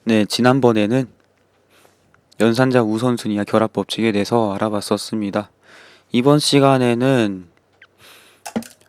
네, 지난번에는 연산자 우선순위와 결합 법칙에 대해서 알아봤었습니다. 이번 시간에는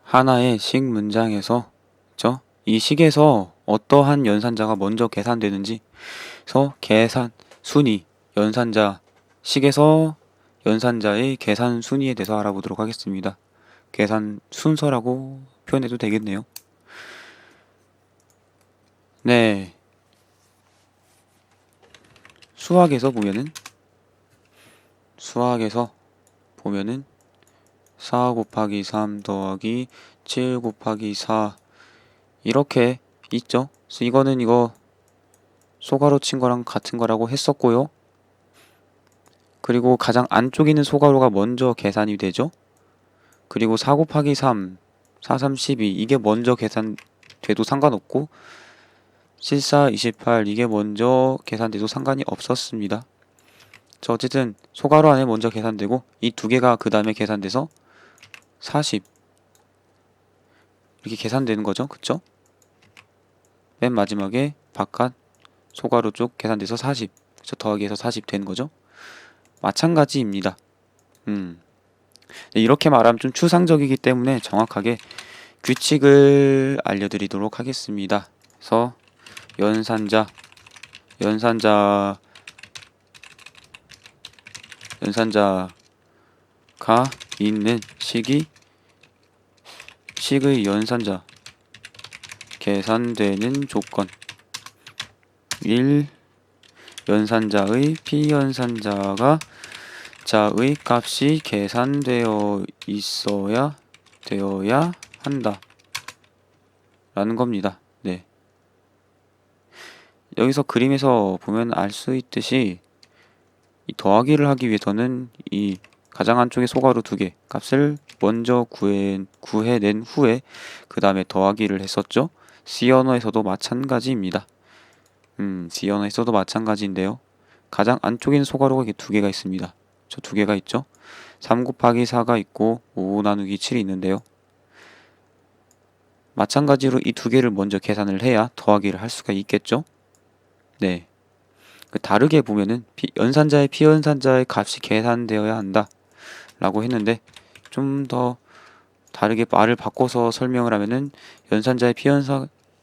하나의 식 문장에서 이 식에서 어떠한 연산자가 먼저 계산되는지 계산 순위, 연산자 식에서 연산자의 계산 순위에 대해서 알아보도록 하겠습니다. 계산 순서라고 표현해도 되겠네요. 네, 수학에서 보면은 4 곱하기 3 더하기 7 곱하기 4 이렇게 있죠. 그래서 이거는 이거 소가로 친 거랑 같은 거라고 했었고요. 그리고 가장 안쪽에 있는 소가로가 먼저 계산이 되죠. 그리고 4 곱하기 3, 4, 3, 12 이게 먼저 계산돼도 상관없고 7, 4, 28 이게 먼저 계산돼도 상관이 없었습니다. 어쨌든 소가로 안에 먼저 계산되고 이 두 개가 그 다음에 계산돼서 40 이렇게 계산되는 거죠. 그쵸? 맨 마지막에 바깥 소가로 쪽 계산돼서 40 그쵸? 더하기해서 40 되는 거죠. 마찬가지입니다. 이렇게 말하면 좀 추상적이기 때문에 정확하게 규칙을 알려드리도록 하겠습니다. 그래서 연산자가 있는 식의 연산자 계산되는 조건 1. 연산자의 피연산자가 자의 값이 계산되어야 한다 라는 겁니다. 네. 여기서 그림에서 보면 알 수 있듯이 이 더하기를 하기 위해서는 이 가장 안쪽에 소가로 두 개 값을 먼저 구해낸 후에 그 다음에 더하기를 했었죠. C 언어에서도 마찬가지입니다. C 언어에서도 마찬가지인데요. 가장 안쪽에 있는 소가로가 이렇게 두 개가 있습니다. 저 두 개가 있죠. 3 곱하기 4가 있고 5 나누기 7이 있는데요. 마찬가지로 이 두 개를 먼저 계산을 해야 더하기를 할 수가 있겠죠. 네. 다르게 보면은 연산자의 피연산자의 값이 계산되어야 한다 라고 했는데 좀 더 다르게 말을 바꿔서 설명을 하면은 연산자의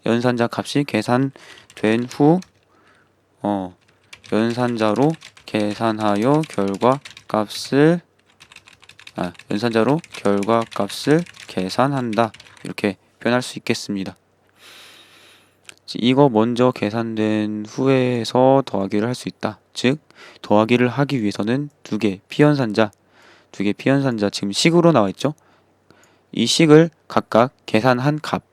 연산자 값이 계산된 후 연산자로 계산하여 연산자로 결과값을 계산한다 이렇게 표현할 수 있겠습니다. 이거 먼저 계산된 후에서 더하기를 할 수 있다. 즉 더하기를 하기 위해서는 두 개 피연산자 지금 식으로 나와 있죠. 이 식을 각각 계산한 값,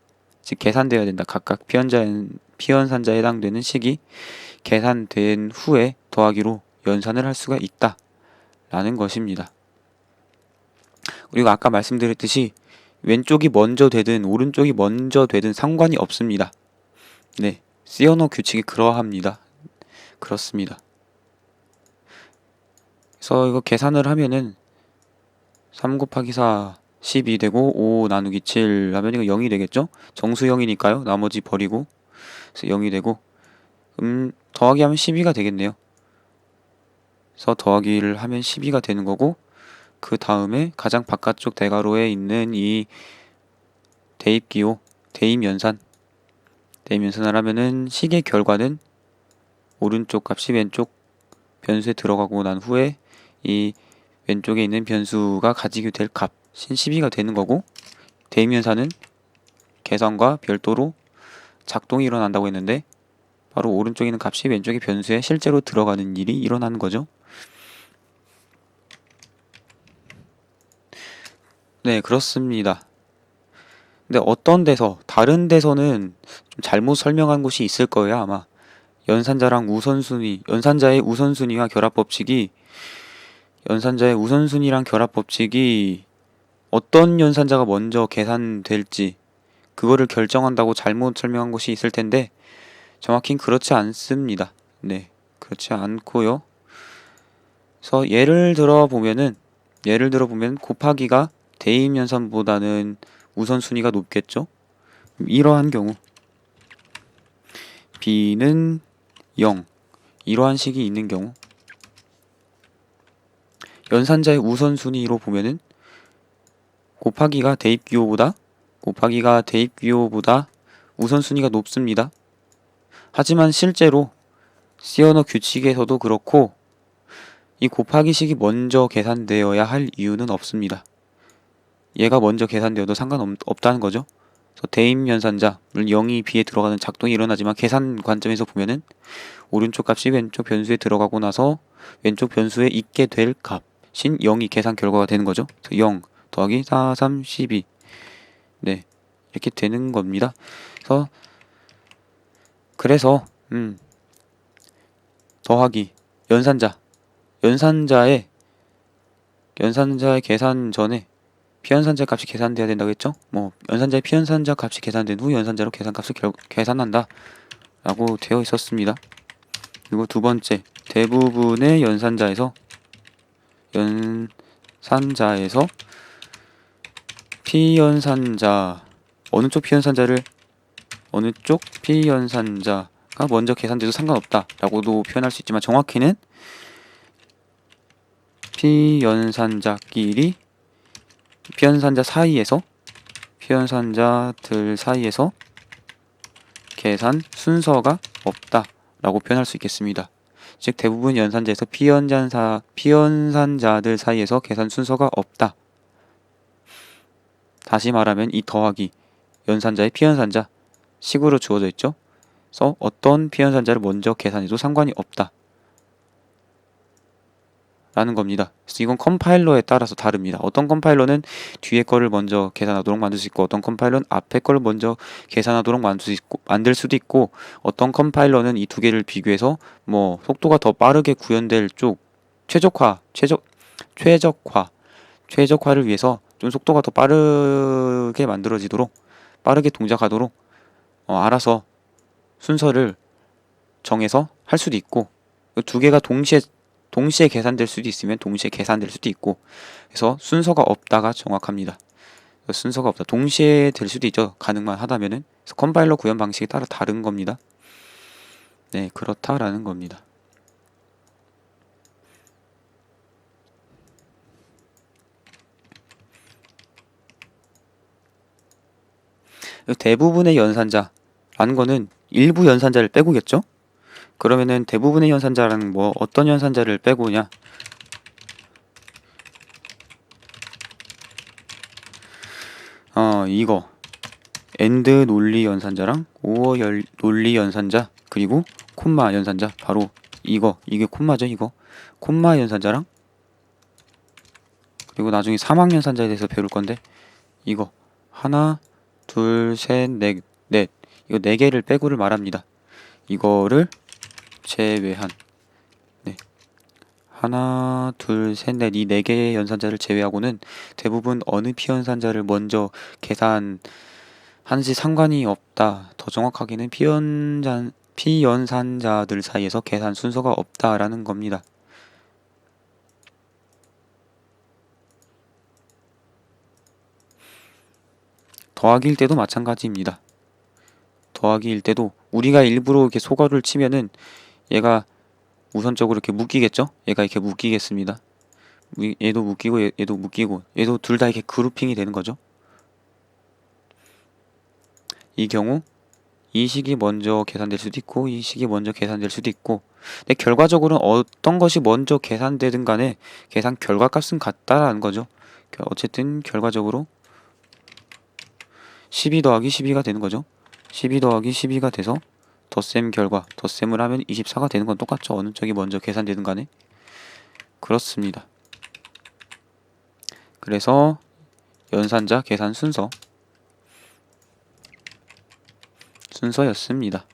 즉 계산되어야 된다. 각각 피연산자에 해당되는 식이 계산된 후에 더하기로 연산을 할 수가 있다 라는 것입니다. 그리고 아까 말씀드렸듯이 왼쪽이 먼저 되든 오른쪽이 먼저 되든 상관이 없습니다. 네, C 언어 규칙이 그러합니다. 그렇습니다. 그래서 이거 계산을 하면은 3 곱하기 4 12 되고 5 나누기 7 하면 이거 0이 되겠죠? 정수형이니까요. 나머지 버리고 그래서 0이 되고 더하기 하면 12가 되겠네요. 그래서 더하기를 하면 12가 되는 거고 그 다음에 가장 바깥쪽 대괄호에 있는 이 대입기호 대입연산을 하면은 식의 결과는 오른쪽 값이 왼쪽 변수에 들어가고 난 후에 이 왼쪽에 있는 변수가 가지게 될 값인 12가 되는 거고 대입연산은 계산과 별도로 작동이 일어난다고 했는데 바로 오른쪽에 있는 값이 왼쪽의 변수에 실제로 들어가는 일이 일어나는 거죠. 네, 그렇습니다. 근데 다른 데서는 좀 잘못 설명한 곳이 있을 거예요, 아마. 연산자의 우선순위랑 결합 법칙이 어떤 연산자가 먼저 계산될지 그거를 결정한다고 잘못 설명한 곳이 있을 텐데 정확히는 그렇지 않습니다. 네, 그렇지 않고요. 그래서 예를 들어 보면 곱하기가 대입연산보다는 우선순위가 높겠죠. 이러한 경우 B는 0 이러한 식이 있는 경우 연산자의 우선순위로 보면은 곱하기가 대입기호보다 우선순위가 높습니다. 하지만 실제로 C 언어 규칙에서도 그렇고 이 곱하기식이 먼저 계산되어야 할 이유는 없습니다. 얘가 먼저 계산되어도 상관없다는 거죠. 그래서 대입 연산자, 물론 0이 B에 들어가는 작동이 일어나지만 계산 관점에서 보면은 오른쪽 값이 왼쪽 변수에 들어가고 나서 왼쪽 변수에 있게 될 값인 0이 계산 결과가 되는 거죠. 그래서 0 더하기 4, 3, 12 네, 이렇게 되는 겁니다. 그래서 더하기 연산자의 계산 전에 피연산자 값이 계산돼야 된다고 했죠? 뭐 연산자의 피연산자 값이 계산된 후 연산자로 계산값을 계산한다 라고 되어 있었습니다. 그리고 두 번째, 대부분의 연산자에서 피연산자 어느 쪽 피연산자가 먼저 계산돼도 상관없다 라고도 표현할 수 있지만 정확히는 피연산자들 사이에서 계산 순서가 없다 라고 표현할 수 있겠습니다. 즉 대부분 연산자에서 피연산자들 사이에서 계산 순서가 없다. 다시 말하면 이 더하기 연산자의 피연산자 식으로 주어져 있죠. 그래서 어떤 피연산자를 먼저 계산해도 상관이 없다 라는 겁니다. 그래서 이건 컴파일러에 따라서 다릅니다. 어떤 컴파일러는 뒤에 거를 먼저 계산하도록 만들 수 있고 어떤 컴파일러는 앞에 거를 먼저 계산하도록 만들 수도 있고 어떤 컴파일러는 이 두 개를 비교해서 뭐 속도가 더 빠르게 구현될 쪽 최적화를 위해서 좀 속도가 더 빠르게 만들어지도록 빠르게 동작하도록 알아서 순서를 정해서 할 수도 있고 두 개가 동시에 계산될 수도 있으면 동시에 계산될 수도 있고 그래서 순서가 없다가 정확합니다. 순서가 없다. 동시에 될 수도 있죠. 가능만 하다면은. 그래서 컴파일러 구현 방식에 따라 다른 겁니다. 네, 그렇다라는 겁니다. 대부분의 연산자라는 거는 일부 연산자를 빼고겠죠? 그러면은 대부분의 연산자라는 뭐 어떤 연산자를 빼고냐? 이거 엔드 논리 연산자랑 오어 논리 연산자 그리고 콤마 연산자 바로 이게 콤마죠. 이거 콤마 연산자랑 그리고 나중에 사막 연산자에 대해서 배울 건데 이거 하나 둘 셋 넷 이거 4개를 빼고를 말합니다. 이거를 제외한 하나 둘 셋 넷 이 4개의 연산자를 제외하고는 대부분 어느 피연산자를 먼저 계산하는지 상관이 없다. 더 정확하게는 피연산자들 사이에서 계산 순서가 없다라는 겁니다. 더하기일 때도 마찬가지입니다. 더하기일 때도 우리가 일부러 이렇게 소괄호를 치면은 얘가 우선적으로 이렇게 묶이겠죠? 얘가 이렇게 묶이겠습니다. 얘도 묶이고 얘도 묶이고 얘도 둘 다 이렇게 그룹핑이 되는 거죠. 이 경우 이 식이 먼저 계산될 수도 있고 이 식이 먼저 계산될 수도 있고 근데 결과적으로는 어떤 것이 먼저 계산되든 간에 계산 결과값은 같다라는 거죠. 어쨌든 결과적으로 12 더하기 12가 되는 거죠. 12 더하기 12가 돼서 덧셈을 하면 24가 되는 건 똑같죠. 어느 쪽이 먼저 계산되든 간에. 그렇습니다. 그래서 연산자 계산 순서였습니다.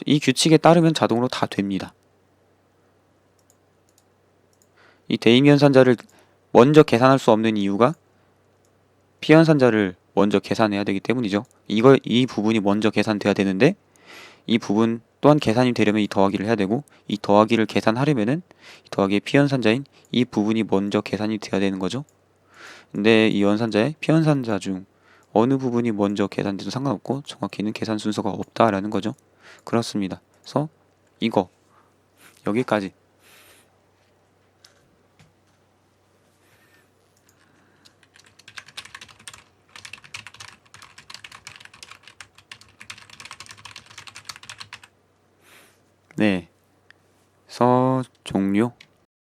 이 규칙에 따르면 자동으로 다 됩니다. 이 대입 연산자를 먼저 계산할 수 없는 이유가 피연산자를 먼저 계산해야 되기 때문이죠. 이 부분이 먼저 계산돼야 되는데 이 부분 또한 계산이 되려면 이 더하기를 해야 되고 이 더하기를 계산하려면은 이 더하기의 피연산자인 이 부분이 먼저 계산이 돼야 되는 거죠. 근데 이 연산자의 피연산자 중 어느 부분이 먼저 계산돼도 상관없고 정확히는 계산 순서가 없다라는 거죠. 그렇습니다. 그래서 이거 여기까지 네,